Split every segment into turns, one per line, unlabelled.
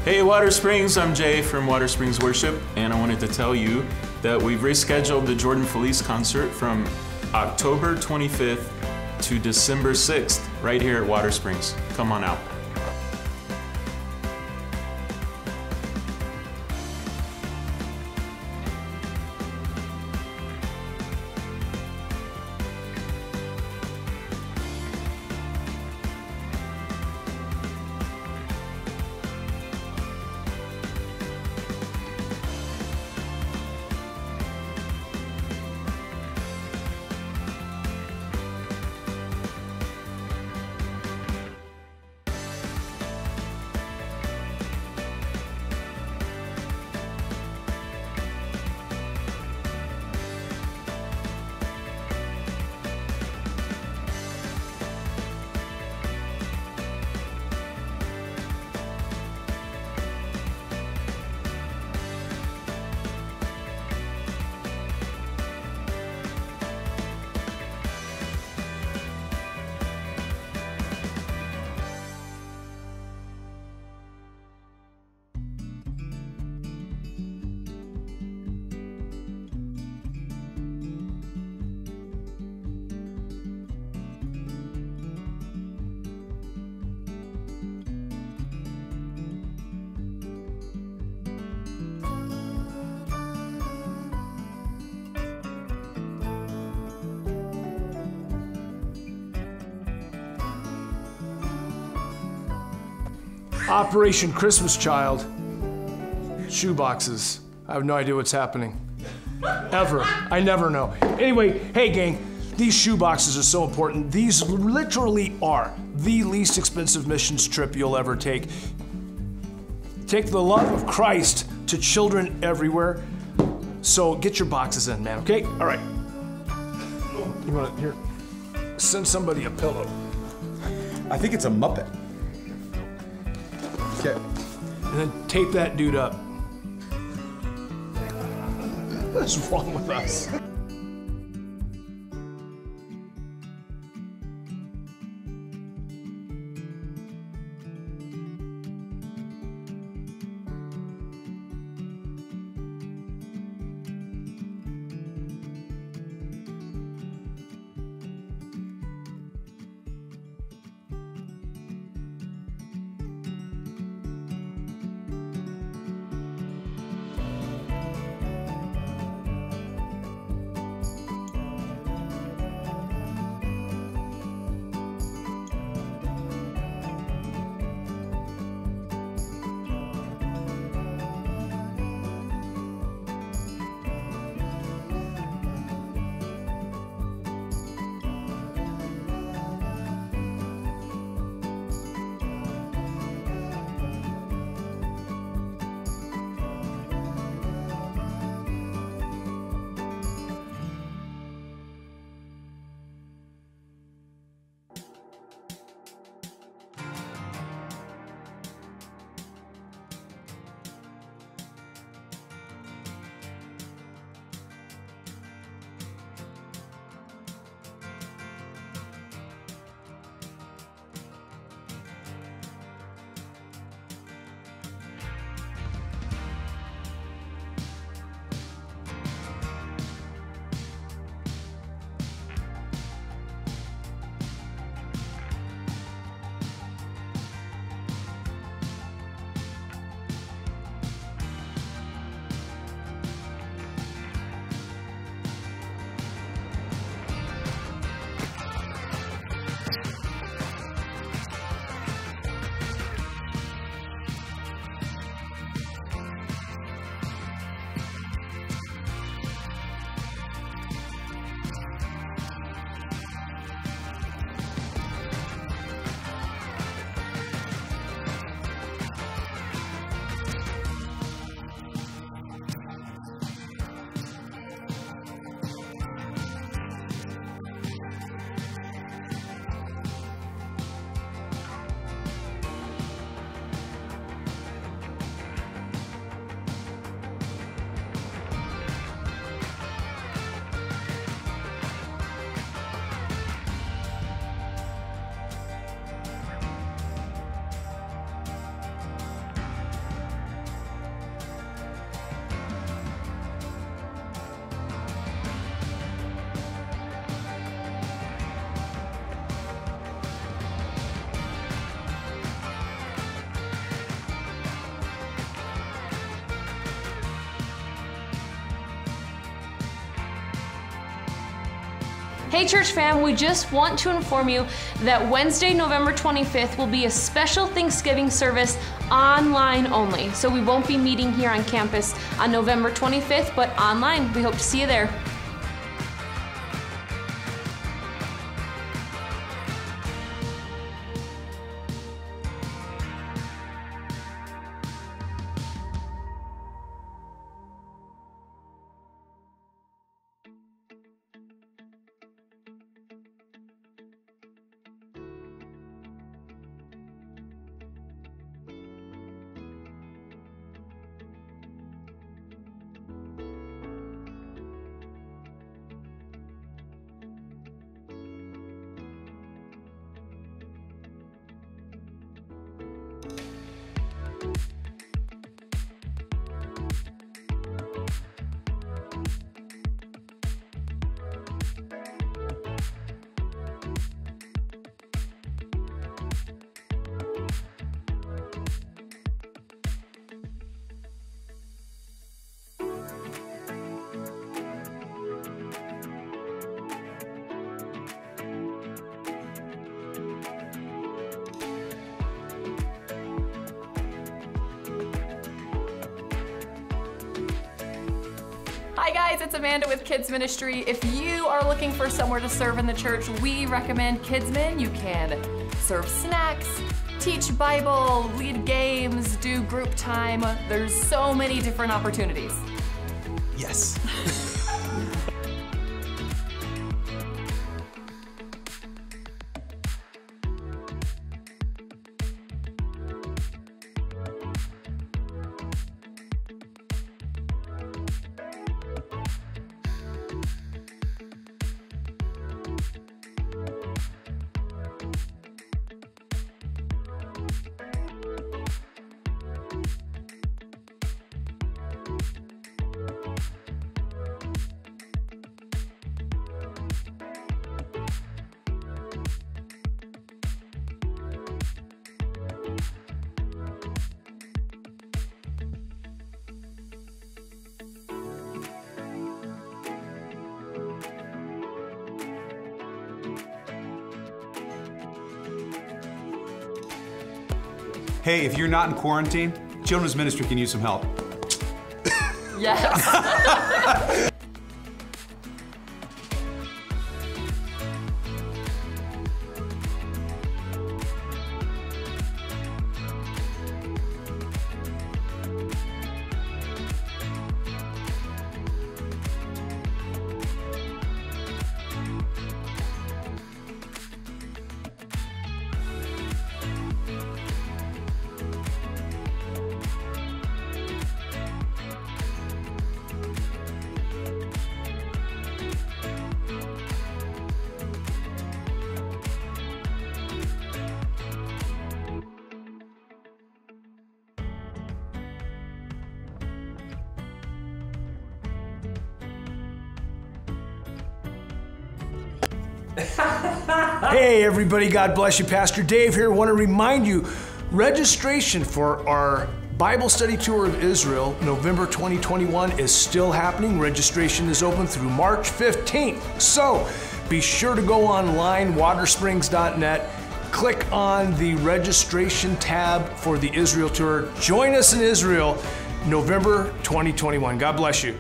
Hey Watersprings, I'm Jay from Watersprings Worship, and I wanted to tell you that we've rescheduled the Jordan Felice concert from October 25th to December 6th, right here at Watersprings. Come on out.
Operation Christmas Child. Shoe boxes. I have no idea what's happening. Ever. I never know. Anyway, hey gang, these shoe boxes are so important. These literally are the least expensive missions trip you'll ever take. Take the love of Christ to children everywhere. So get your boxes in, man, okay? All right. You want to, here, send somebody a pillow.
I think it's a Muppet. Okay.
And then tape that dude up. What's wrong with us?
Hey church fam, we just want to inform you that Wednesday, November 25th will be a special Thanksgiving service online only. So we won't be meeting here on campus on November 25th, but online. We hope to see you there.
Hi guys, it's Amanda with Kids Ministry. If you are looking for somewhere to serve in the church, we recommend Kidsmin. You can serve snacks, teach Bible, lead games, do group time. There's so many different opportunities.
Yes. Hey, if you're not in quarantine, Children's Ministry can use some help.
Yes.
Hey everybody, God bless you. Pastor Dave here. I want to remind you, registration for our Bible study tour of Israel, November 2021 is still happening. Registration is open through March 15th. So be sure to go online, watersprings.net, click on the registration tab for the Israel tour. Join us in Israel, November 2021. God bless you.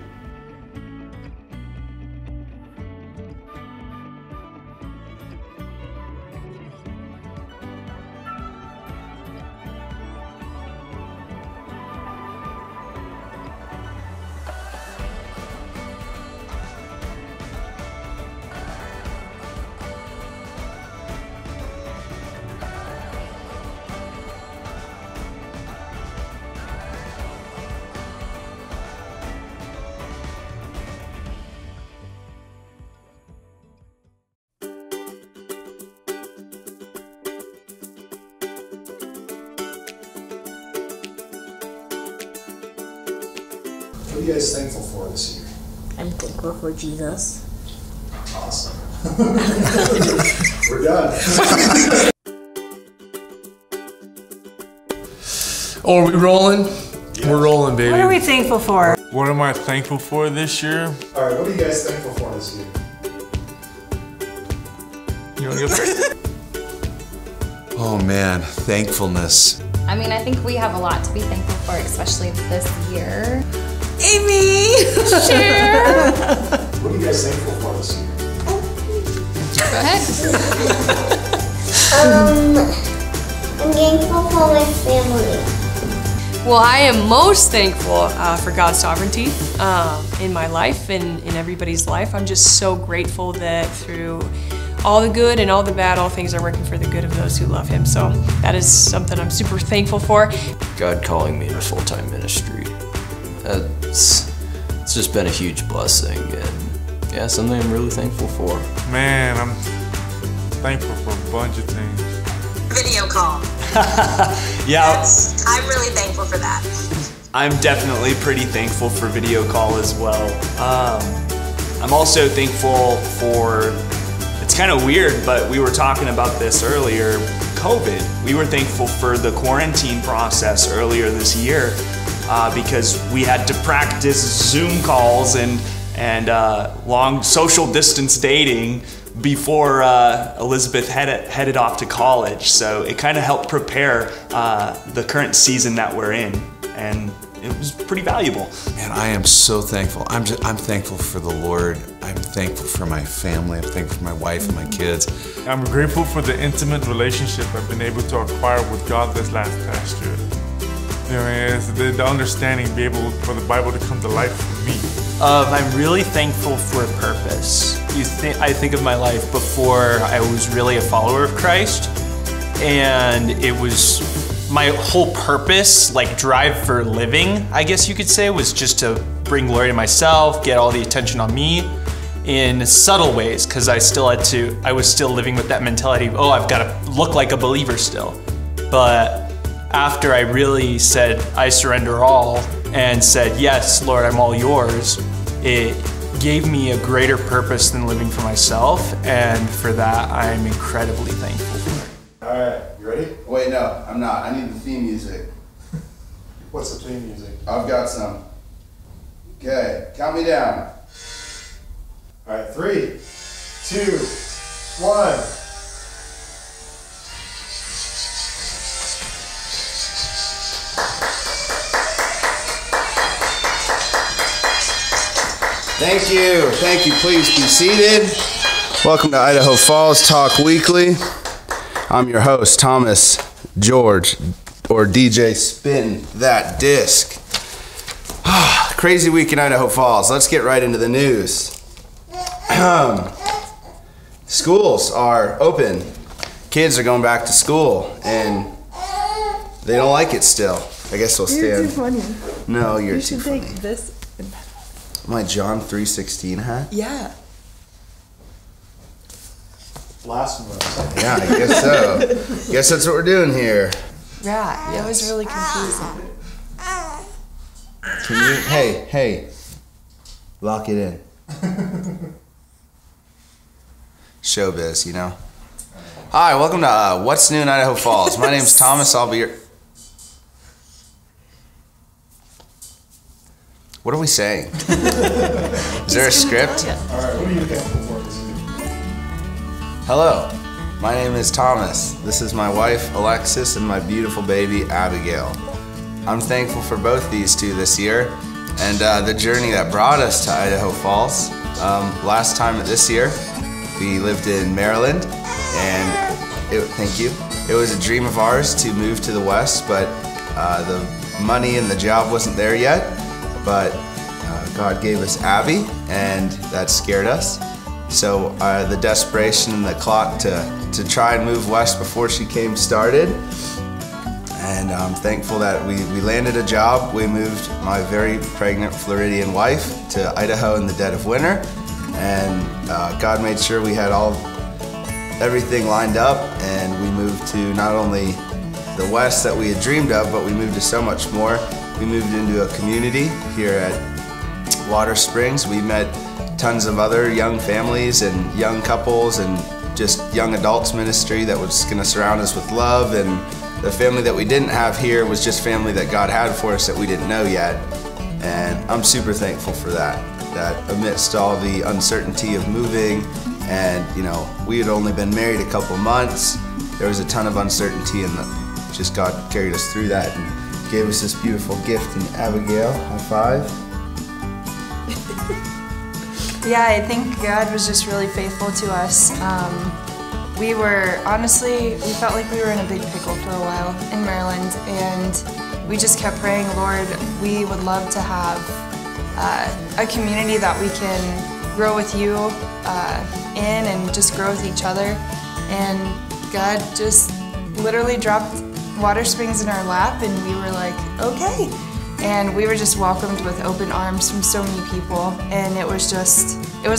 What are you guys thankful for this year?
I'm thankful for Jesus.
Awesome. We're done. Oh, are we rolling? Yeah. We're rolling, baby.
What are we thankful for?
What am I thankful for this year?
All right, what are you guys thankful for this year?
You want to go first?
Oh man, thankfulness.
I mean, I think we have a lot to be thankful for, especially this year.
Amy!
Share!
What are you guys thankful for this year?
Go ahead.
I'm thankful for my family.
Well, I am most thankful for God's sovereignty in my life and in everybody's life. I'm just so grateful that through all the good and all the bad, all things are working for the good of those who love Him. So that is something I'm super thankful for.
God calling me into full-time ministry. It's just been a huge blessing, and yeah, something I'm really thankful for.
Man, I'm thankful for a bunch of things.
Video call.
Yeah,
I'm really thankful for that.
I'm definitely pretty thankful for video call as well. I'm also thankful for, it's kind of weird, but we were talking about this earlier, COVID. We were thankful for the quarantine process earlier this year because we had to practice Zoom calls and long social distance dating before Elizabeth headed off to college. So it kind of helped prepare the current season that we're in, and it was pretty valuable.
Man, I am so thankful. I'm thankful for the Lord. I'm thankful for my family. I'm thankful for my wife and my kids.
I'm grateful for the intimate relationship I've been able to acquire with God this past year. You know, it's the understanding, be able for the Bible to come to life for me.
I'm really thankful for a purpose. I think of my life before I was really a follower of Christ, and it was my whole purpose, like drive for living, I guess you could say, was just to bring glory to myself, get all the attention on me in subtle ways, because I was still living with that mentality of, oh, I've got to look like a believer still. But after I really said, I surrender all, and said, yes, Lord, I'm all yours, it gave me a greater purpose than living for myself, and for that, I'm incredibly thankful for.
All right, you ready? Wait, no, I'm not. I need the theme music.
What's the theme music?
I've got some. Okay, count me down.
All right, 3, 2, 1.
Thank you. Thank you. Please be seated. Welcome to Idaho Falls Talk Weekly. I'm your host, Thomas George, or DJ Spin That Disc. Crazy week in Idaho Falls. Let's get right into the news. Schools are open. Kids are going back to school, and they don't like it still. I guess we'll stand.
You're too funny.
No, you're too funny.
You should take this.
My John 3:16 hat?
Yeah.
Blasphemous.
Yeah, I guess so. Guess that's what we're doing here.
Yeah, it was really confusing.
Can you, hey, lock it in. Showbiz, you know. Hi, welcome to What's New in Idaho Falls. My name's Thomas. I'll be your... What are we saying? Is there a script?
All right, what are you thankful for this week?
Hello, my name is Thomas. This is my wife, Alexis, and my beautiful baby, Abigail. I'm thankful for both these two this year and the journey that brought us to Idaho Falls. Last time this year, we lived in Maryland, and thank you. It was a dream of ours to move to the West, but the money and the job wasn't there yet. But God gave us Abby, and that scared us. So the desperation and the clock to try and move west before she came started. And I'm thankful that we landed a job. We moved my very pregnant Floridian wife to Idaho in the dead of winter. And God made sure we had everything lined up, and we moved to not only the West that we had dreamed of, but we moved to so much more. We moved into a community here at Watersprings. We met tons of other young families and young couples and just young adults ministry that was going to surround us with love. And the family that we didn't have here was just family that God had for us that we didn't know yet. And I'm super thankful for that. That amidst all the uncertainty of moving, And you know, we had only been married a couple months. There was a ton of uncertainty, and just God carried us through that and gave us this beautiful gift in Abigail. High five.
Yeah, I think God was just really faithful to us. We felt like we were in a big pickle for a while in Maryland, and we just kept praying, Lord, we would love to have a community that we can grow with you in and just grow with each other. And God just literally dropped Watersprings in our lap, and we were like, okay. And we were just welcomed with open arms from so many people, and it was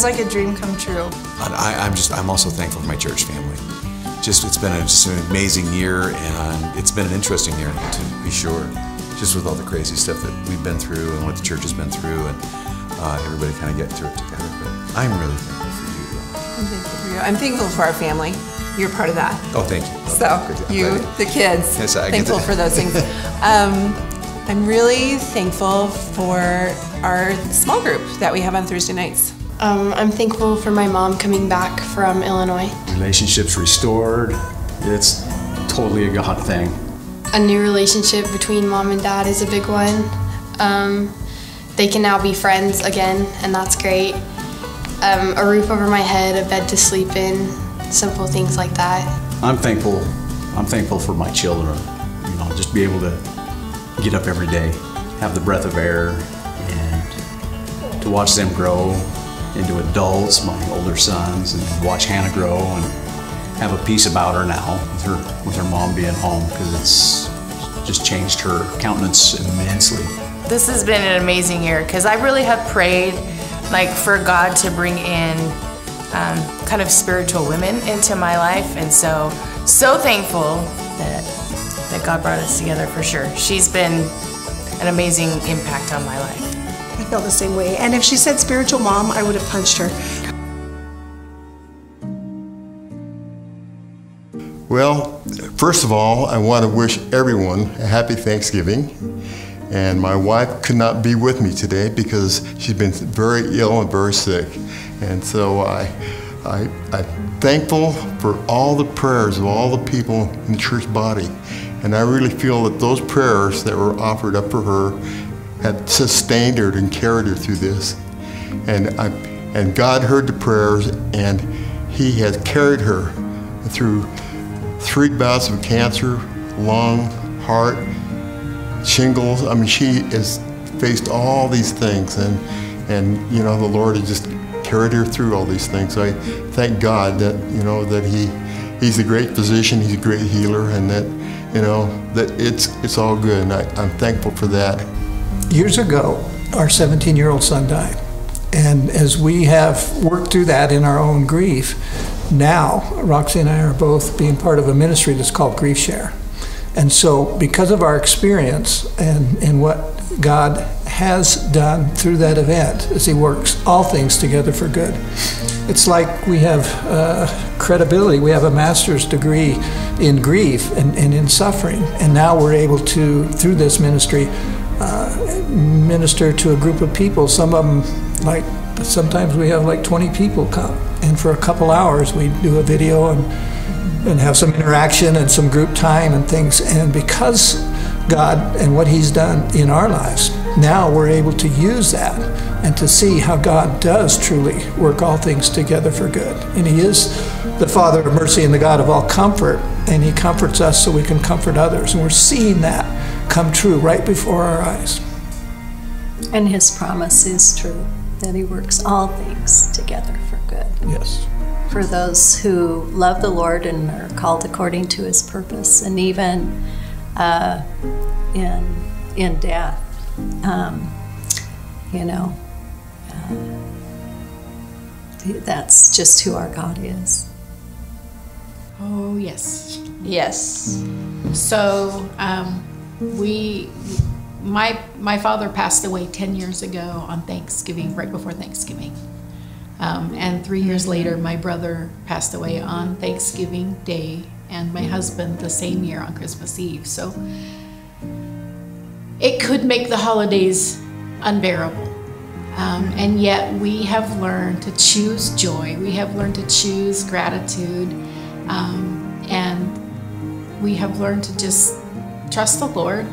like a dream come true.
I'm also thankful for my church family. It's been just an amazing year, and it's been an interesting year, to be sure. Just with all the crazy stuff that we've been through and what the church has been through, and everybody kind of get through it together. But I'm really thankful for you, though.
I'm thankful for you. I'm thankful for our family. You're part of that.
Oh, thank you.
So, the kids,
yes,
thankful for those things. I'm really thankful for our small group that we have on Thursday nights.
I'm thankful for my mom coming back from Illinois.
Relationships restored. It's totally a God thing.
A new relationship between mom and dad is a big one. They can now be friends again, and that's great. A roof over my head, a bed to sleep in, simple things like that.
I'm thankful for my children. You know, just be able to get up every day, have the breath of air, and to watch them grow into adults, my older sons, and watch Hannah grow and have a peace about her now with her mom being home, because it's just changed her countenance immensely.
This has been an amazing year, because I really have prayed for God to bring in kind of spiritual women into my life, and so thankful that God brought us together for sure. She's been an amazing impact on my life.
I felt the same way, and if she said spiritual mom, I would have punched her.
Well, first of all, I want to wish everyone a happy Thanksgiving. And my wife could not be with me today because she's been very ill and very sick. And so I'm thankful for all the prayers of all the people in the church body. And I really feel that those prayers that were offered up for her have sustained her and carried her through this. And God heard the prayers, and He has carried her through 3 bouts of cancer, lung, heart, shingles. I mean, she has faced all these things, and you know, the Lord has just carried her through all these things. So I thank God that, you know, that He's a great physician, He's a great healer, and that, you know, that it's all good, and I'm thankful for that.
Years ago, our 17-year-old son died, and as we have worked through that in our own grief, now Roxy and I are both being part of a ministry that's called Grief Share. And so because of our experience and what God has done through that event, as He works all things together for good, it's like we have credibility. We have a master's degree in grief and in suffering, and now we're able to, through this ministry, minister to a group of people. Some of them, sometimes we have 20 people come, and for a couple hours we do a video and have some interaction and some group time and things. And because God and what He's done in our lives, now we're able to use that and to see how God does truly work all things together for good. And He is the Father of mercy and the God of all comfort, and He comforts us so we can comfort others. And we're seeing that come true right before our eyes.
And His promise is true, that He works all things together for good.
Yes.
For those who love the Lord and are called according to His purpose, and even in death, that's just who our God is.
Oh, yes.
Yes.
So my father passed away 10 years ago on Thanksgiving, right before Thanksgiving. And 3 years later, my brother passed away on Thanksgiving Day, and my husband the same year on Christmas Eve. So it could make the holidays unbearable. And yet we have learned to choose joy. We have learned to choose gratitude. And we have learned to just trust the Lord.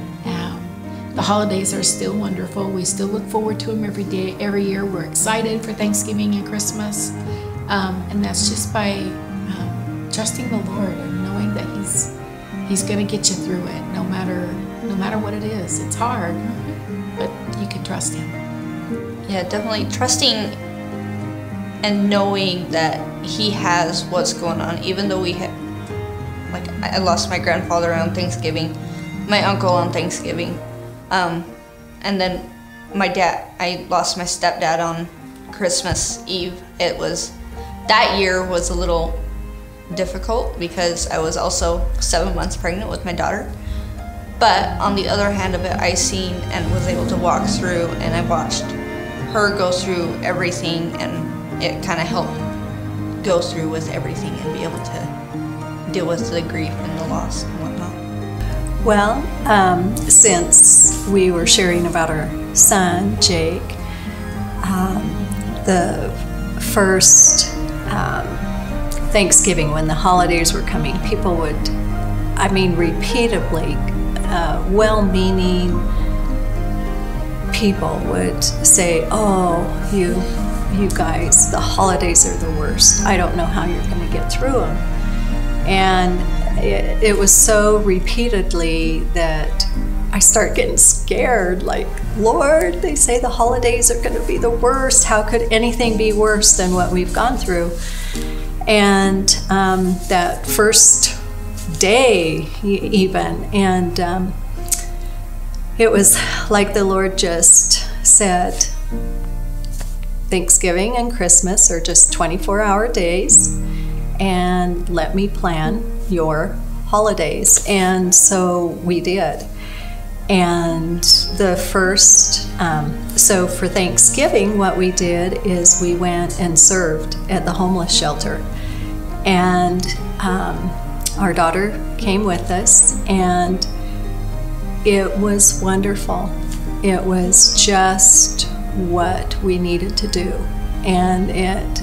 The holidays are still wonderful. We still look forward to them every day, every year. We're excited for Thanksgiving and Christmas. And that's just by trusting the Lord and knowing that He's going to get you through it, no matter what it is. It's hard, but you can trust Him.
Yeah, definitely trusting and knowing that He has what's going on, even though I lost my grandfather on Thanksgiving, my uncle on Thanksgiving, and then I lost my stepdad on Christmas Eve. That year was a little difficult because I was also 7 months pregnant with my daughter. But on the other hand of it, I seen and was able to walk through, and I watched her go through everything, and it kind of helped go through with everything and be able to deal with the grief and the loss and whatnot.
Well, since we were sharing about our son, Jake, the first Thanksgiving, when the holidays were coming, people would, repeatedly, well-meaning people would say, "Oh, you guys, the holidays are the worst. I don't know how you're going to get through them." And it was so repeatedly that I start getting scared, like, Lord, they say the holidays are going to be the worst. How could anything be worse than what we've gone through? And that first day even, and it was like the Lord just said, Thanksgiving and Christmas are just 24-hour days, and let me plan your holidays. And so we did. And the first, so for Thanksgiving, what we did is we went and served at the homeless shelter. And our daughter came with us, and it was wonderful. It was just what we needed to do. And it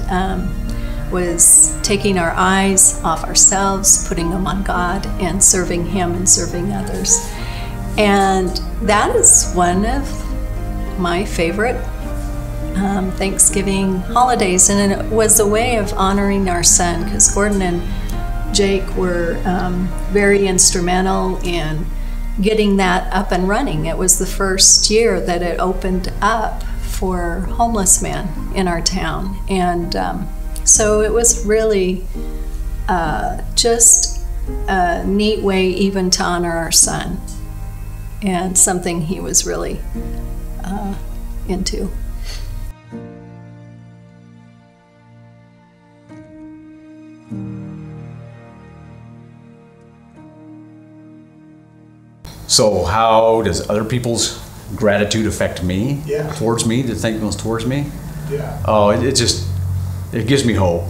was taking our eyes off ourselves, putting them on God, and serving Him and serving others. And that is one of my favorite Thanksgiving holidays. And it was a way of honoring our son, because Gordon and Jake were very instrumental in getting that up and running. It was the first year that it opened up for homeless men in our town. And so it was really just a neat way even to honor our son, and something he was really into.
So how does other people's gratitude affect me?
Yeah.
Towards me, the thankfulness towards me?
Yeah.
Oh, it gives me hope.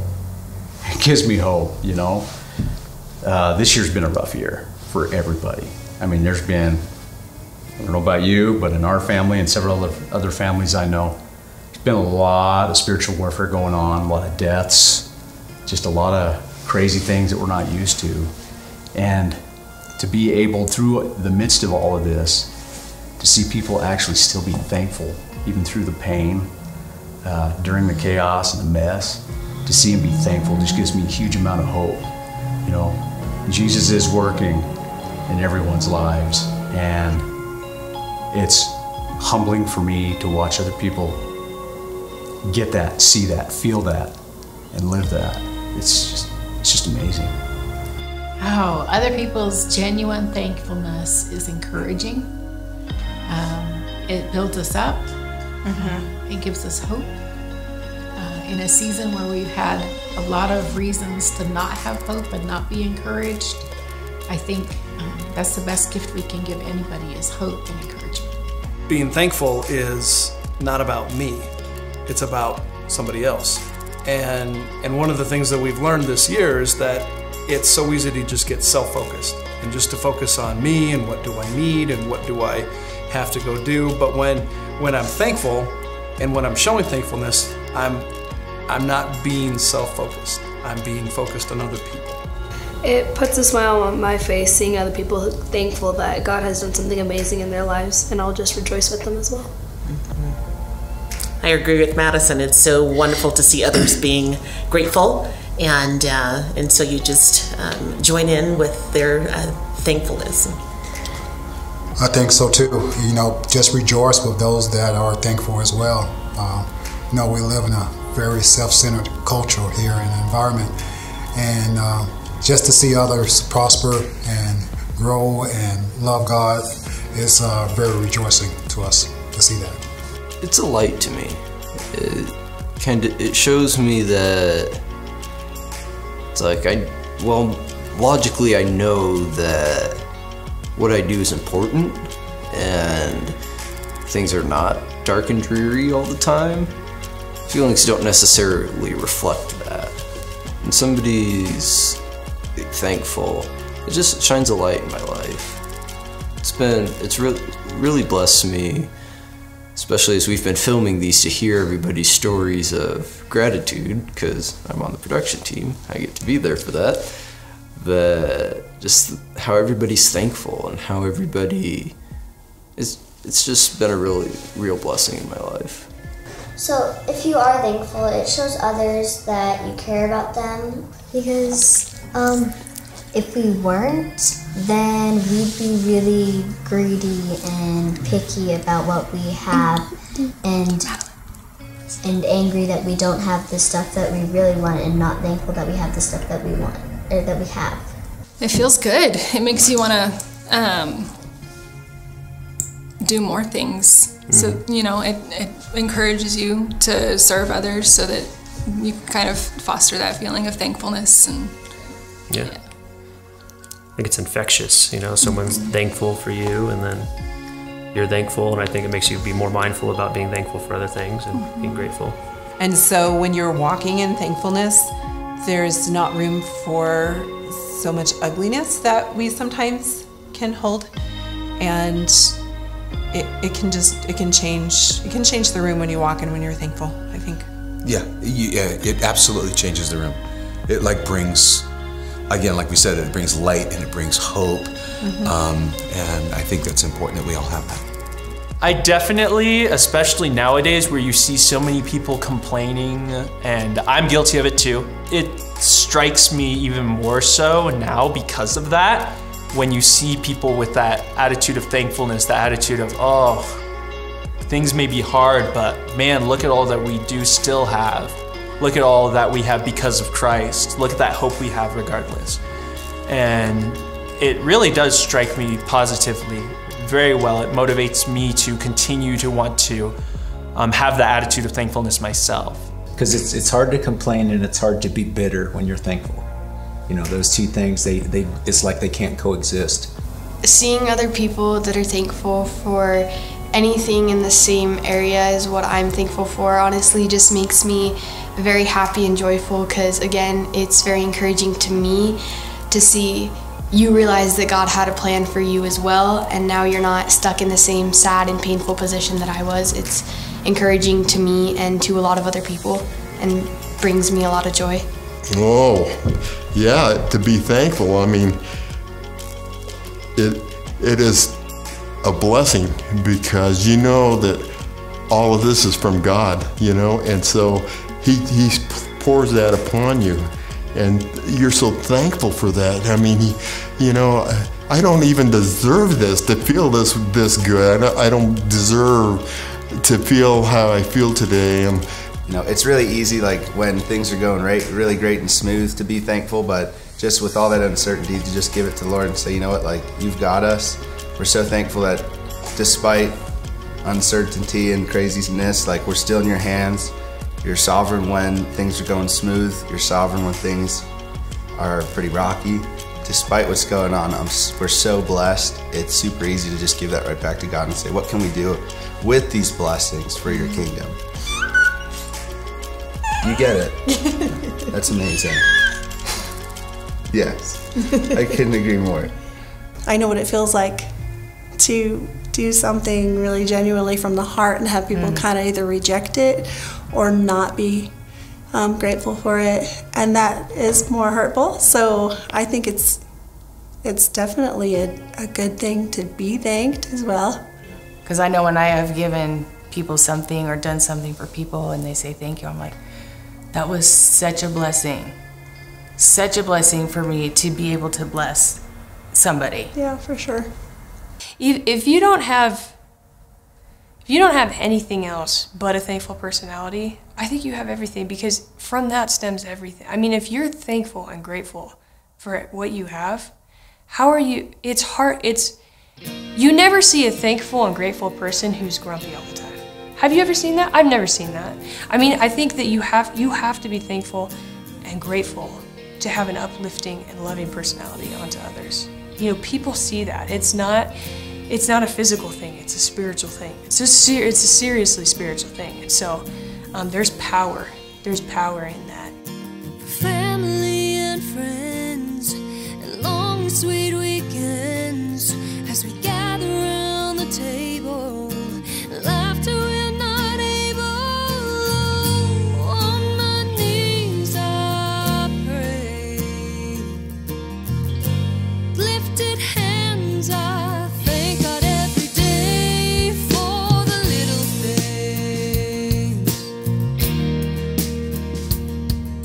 It gives me hope, you know. This year's been a rough year for everybody. I mean, there's been, I don't know about you, but in our family and several other families I know, there's been a lot of spiritual warfare going on, a lot of deaths, just a lot of crazy things that we're not used to. And to be able, through the midst of all of this, to see people actually still be thankful, even through the pain, during the chaos and the mess, to see them be thankful just gives me a huge amount of hope. You know, Jesus is working in everyone's lives, and it's humbling for me to watch other people get that, see that, feel that, and live that. It's just amazing.
Oh, other people's genuine thankfulness is encouraging. It builds us up. It gives us hope. In a season where we've had a lot of reasons to not have hope and not be encouraged, I think that's the best gift we can give anybody, is hope and encouragement.
Being thankful is not about me. It's about somebody else. And one of the things that we've learned this year is that it's so easy to just get self-focused and just to focus on me and what do I need and what do I have to go do. But when I'm thankful, And when I'm showing thankfulness, I'm not being self-focused. I'm being focused on other people.
It puts a smile on my face seeing other people thankful that God has done something amazing in their lives, and I'll just rejoice with them as well.
I agree with Madison. It's so wonderful to see others being grateful, and so you just join in with their thankfulness.
I think so too. You know, just rejoice with those that are thankful as well. You know, we live in a very self-centered culture here in the environment, and just to see others prosper and grow and love God is very rejoicing to us to see that.
It's a light to me. It shows me that it's like logically I know that what I do is important and things are not dark and dreary all the time. Feelings don't necessarily reflect that. When somebody's thankful, it just shines a light in my life. It's really blessed me, especially as we've been filming these, to hear everybody's stories of gratitude, because I'm on the production team. I get to be there for that. But just how everybody's thankful and how everybody it's just been a real blessing in my life.
So if you are thankful, it shows others that you care about them, because if we weren't, then we'd be really greedy and picky about what we have, and angry that we don't have the stuff that we really want, and not thankful that we have the stuff that we want, or that we have.
It feels good. It makes you want to do more things. So, you know, it encourages you to serve others so that you kind of foster that feeling of thankfulness. And
yeah. I think it's infectious, you know, someone's thankful for you and then you're thankful, and I think it makes you be more mindful about being thankful for other things and being grateful.
And so when you're walking in thankfulness, there's not room for so much ugliness that we sometimes can hold, and it can change the room when you walk in when you're thankful, I think.
Yeah, it absolutely changes the room. It brings, again, like we said, it brings light and it brings hope, and I think that's important that we all have that.
I definitely, especially nowadays where you see so many people complaining, and I'm guilty of it too, it strikes me even more so now because of that. When you see people with that attitude of thankfulness, that attitude of, oh, things may be hard, but man, look at all that we do still have. Look at all that we have because of Christ. Look at that hope we have regardless. And it really does strike me positively very well. It motivates me to continue to want to have the attitude of thankfulness myself.
Because it's hard to complain and it's hard to be bitter when you're thankful. You know, those two things, it's like they can't coexist.
Seeing other people that are thankful for anything in the same area as what I'm thankful for honestly just makes me very happy and joyful, because again, it's very encouraging to me to see you realize that God had a plan for you as well, and now you're not stuck in the same sad and painful position that I was. It's encouraging to me and to a lot of other people, and brings me a lot of joy.
Oh, yeah, to be thankful. I mean, it is a blessing, because you know that all of this is from God, you know, and so he pours that upon you, and you're so thankful for that. I mean, you know, I don't even deserve this, to feel this good. I don't deserve to feel how I feel today.
You know, it's really easy, like when things are going really great and smooth, to be thankful, but just with all that uncertainty, to just give it to the Lord and say, you know what, like, you've got us. We're so thankful that despite uncertainty and craziness, like, we're still in your hands. You're sovereign when things are going smooth. You're sovereign when things are pretty rocky. Despite what's going on, we're so blessed. It's super easy to just give that right back to God and say, what can we do with these blessings for your kingdom? You get it. That's amazing. Yes, I couldn't agree more.
I know what it feels like to do something really genuinely from the heart and have people kind of either reject it or not be grateful for it, and that is more hurtful. So I think it's definitely a good thing to be thanked as well.
Because I know when I have given people something or done something for people and they say thank you, I'm like, that was such a blessing. Such a blessing for me to be able to bless somebody.
Yeah, for sure.
If you don't have anything else but a thankful personality, I think you have everything, because from that stems everything. I mean, if you're thankful and grateful for what you have, how are you? It's hard. You never see a thankful and grateful person who's grumpy all the time. Have you ever seen that? I've never seen that. I mean, I think that you have to be thankful and grateful to have an uplifting and loving personality onto others. You know, people see that. It's not a physical thing, it's a spiritual thing. It's a seriously spiritual thing. And so there's power in that.
Family and friends and long sweet weekends as we gather around the table, laughter we're not able. On my knees I pray, lifted hands I thank God every day for the little things,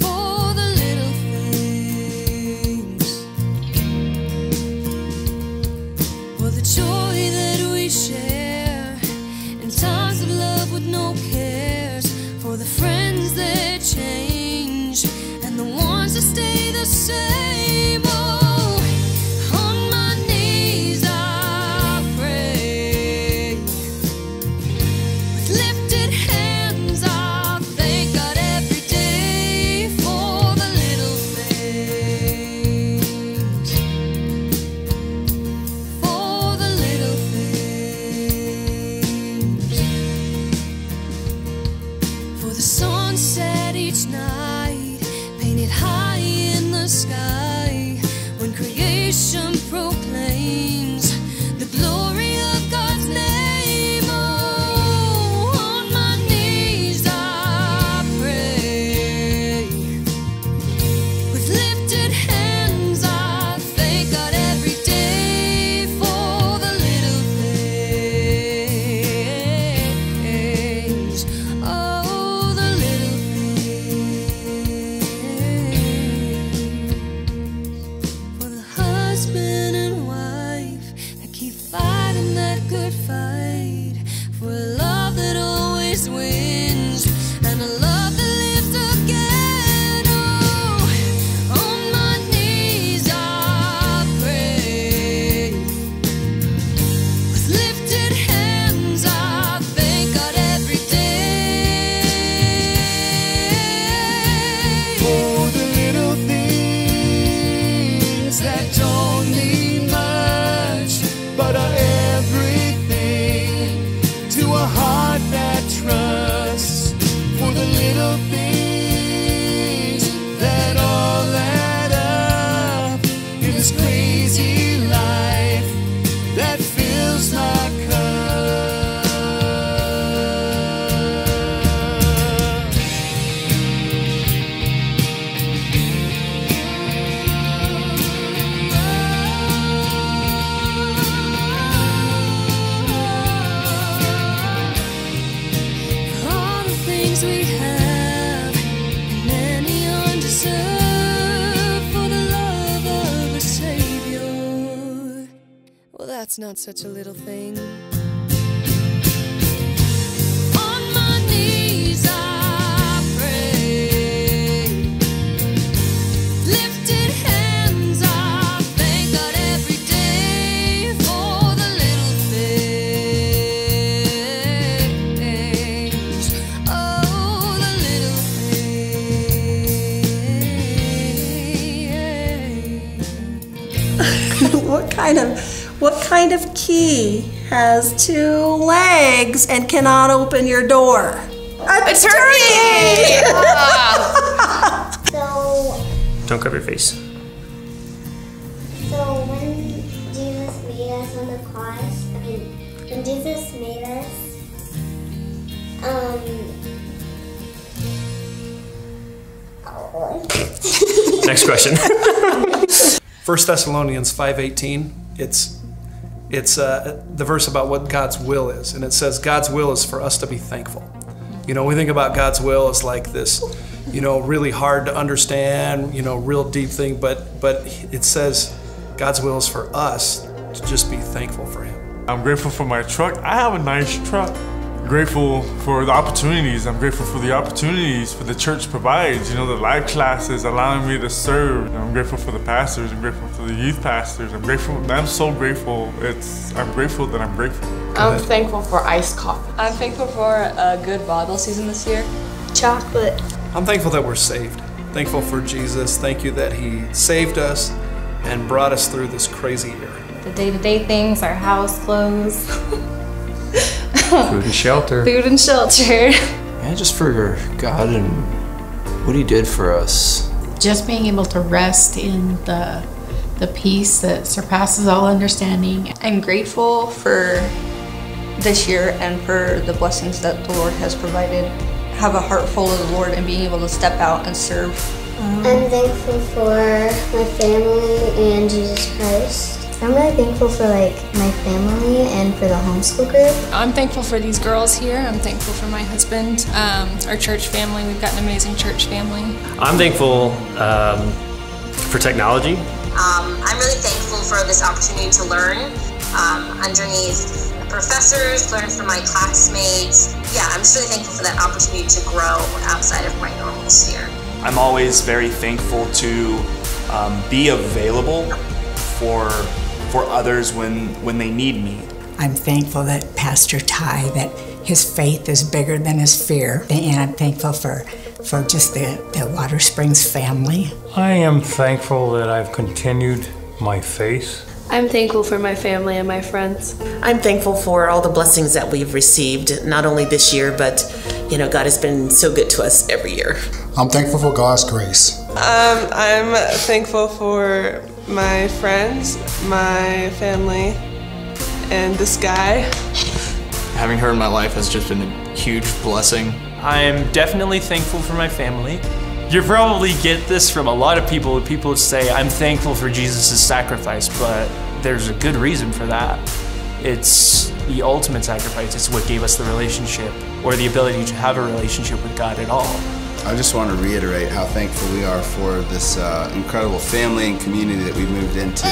for the little things, for the joy that we share in times of love with no cares, for the friends that change and the ones that stay the same. Oh, on my knees I pray, with lifted hands I thank God every day for the little things, for the little things, for the sunset each night painted high in the sky, when creation proclaims the glory of God's name. Oh, on my knees I pray, with lifted hands I thank God every day for the little things. Oh, the little things, for the husband and wife that keep fighting that good fight, for a love that always wins and a love that lives again. Oh, on my knees I pray, with lifted hands I thank God every day
For the little things that don't need much, but are everything to a heart that trusts. For the little things that all add up in this crazy life that fills my cup.
For all the things we have and many undeserved, for the love of a Savior. Well, that's not such a little thing. On my knees I pray, lifted hands I thank God every day for the little things. Oh, the little things.
What kind of key has two legs and cannot open your door? A turkey!
So,
Don't cover your face.
so when Jesus made us on the cross, when Jesus made us.
Next question.
1 Thessalonians 5:18. It's the verse about what God's will is, and it says God's will is for us to be thankful. You know, we think about God's will as like this, you know, really hard to understand, you know, real deep thing, but it says God's will is for us to just be thankful for Him.
I'm grateful for my truck. I have a nice truck. Grateful for the opportunities. I'm grateful for the opportunities for the church provides. You know, the live classes allowing me to serve. I'm grateful for the pastors. I'm grateful for the youth pastors. I'm so grateful. I'm grateful that I'm grateful.
I'm thankful for iced coffee.
I'm thankful for a good volleyball season this year.
Chocolate.
I'm thankful that we're saved. Thankful for Jesus. Thank you that He saved us and brought us through this crazy year.
The day-to-day things, our house, clothes.
Food and shelter.
Food and shelter.
Yeah, just for God and what He did for us.
Just being able to rest in the peace that surpasses all understanding.
I'm grateful for this year and for the blessings that the Lord has provided. Have a heart full of the Lord and being able to step out and serve.
I'm thankful for my family and Jesus Christ. I'm really thankful for my family and for the homeschool group.
I'm thankful for these girls here. I'm thankful for my husband, our church family. We've got an amazing church family.
I'm thankful for technology.
I'm really thankful for this opportunity to learn underneath the professors, learn from my classmates. Yeah, I'm just really thankful for that opportunity to grow outside of my normal sphere.
I'm always very thankful to be available for others when they need me.
I'm thankful that Pastor Ty, that his faith is bigger than his fear, and I'm thankful for just the Watersprings family.
I am thankful that I've continued my faith.
I'm thankful for my family and my friends.
I'm thankful for all the blessings that we've received, not only this year, but you know, God has been so good to us every year.
I'm thankful for God's grace.
I'm thankful for my friends, my family, and this guy.
Having her in my life has just been a huge blessing.
I'm definitely thankful for my family. You probably get this from a lot of people. People say, I'm thankful for Jesus' sacrifice, but there's a good reason for that. It's the ultimate sacrifice. It's what gave us the relationship, or the ability to have a relationship with God at all.
I just want to reiterate how thankful we are for this incredible family and community that we moved into.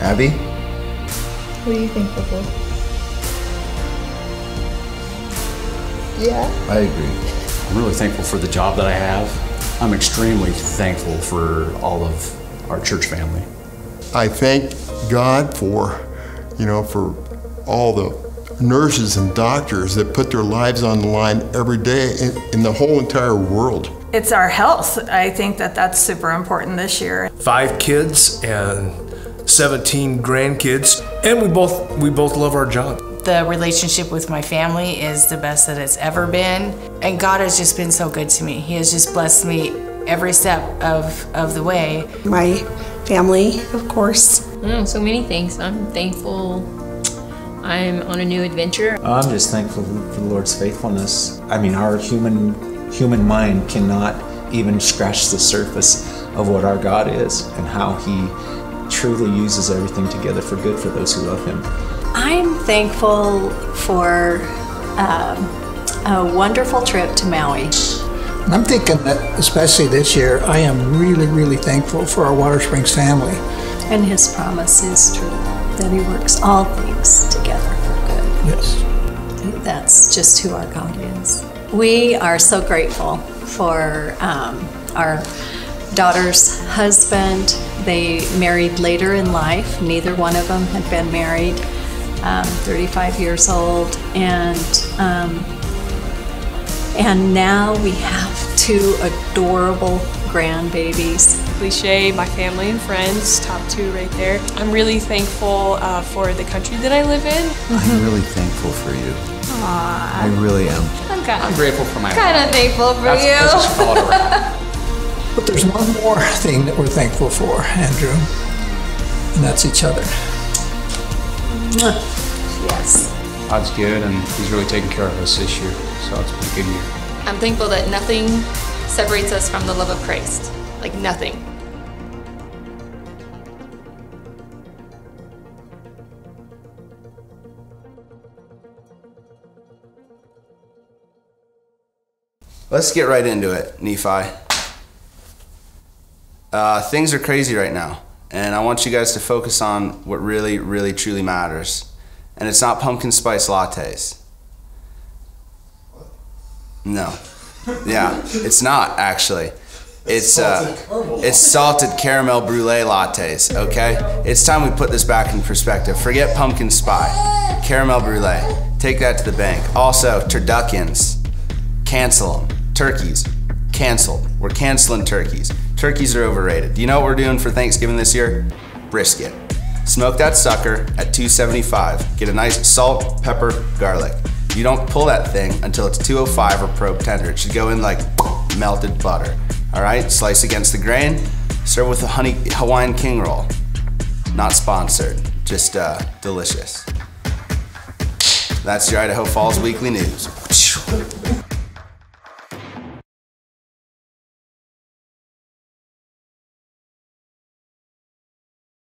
Abby?
What are you thankful for? Yeah.
I agree. I'm really thankful for the job that I have. I'm extremely thankful for all of our church family.
I thank God for all the nurses and doctors that put their lives on the line every day in the whole entire world.
It's our health. I think that that's super important this year.
5 kids and 17 grandkids, and we both love our job.
The relationship with my family is the best that it's ever been, and God has just been so good to me. He has just blessed me every step of the way.
My family, of course.
So many things. I'm thankful I'm on a new adventure.
I'm just thankful for the Lord's faithfulness. I mean, our human mind cannot even scratch the surface of what our God is and how He truly uses everything together for good for those who love Him.
I'm thankful for a wonderful trip to Maui.
I'm thinking that, especially this year, I am really, really thankful for our Watersprings family.
And His promise is true, that He works all things together for good.
Yes.
That's just who our God is. We are so grateful for our daughter's husband. They married later in life. Neither one of them had been married. 35 years old, and now we have 2 adorable grandbabies.
Cliche, my family and friends, top 2 right there. I'm really thankful for the country that I live in.
I'm really thankful for you.
Aww.
I really am.
I'm
grateful for my
kind of thankful for you.
Let's just call it a wrap.
But there's one more thing that we're thankful for, Andrew, and that's each other.
Yes.
God's good, and He's really taken care of us this year, so it's been a good year.
I'm thankful that nothing separates us from the love of Christ. Like nothing.
Let's get right into it, Nephi. Things are crazy right now, and I want you guys to focus on what really, really, truly matters. And it's not pumpkin spice lattes. No. Yeah, it's not actually. It's salted caramel brulee lattes, okay? It's time we put this back in perspective. Forget pumpkin spice. Caramel brulee. Take that to the bank. Also, turduckens. Cancel them. Turkeys. Canceled. We're canceling turkeys. Turkeys are overrated. Do you know what we're doing for Thanksgiving this year? Brisket. Smoke that sucker at 275. Get a nice salt, pepper, garlic. You don't pull that thing until it's 205 or probe tender. It should go in like melted butter. All right, slice against the grain. Serve with a Hawaiian king roll. Not sponsored, just delicious. That's your Idaho Falls Weekly News.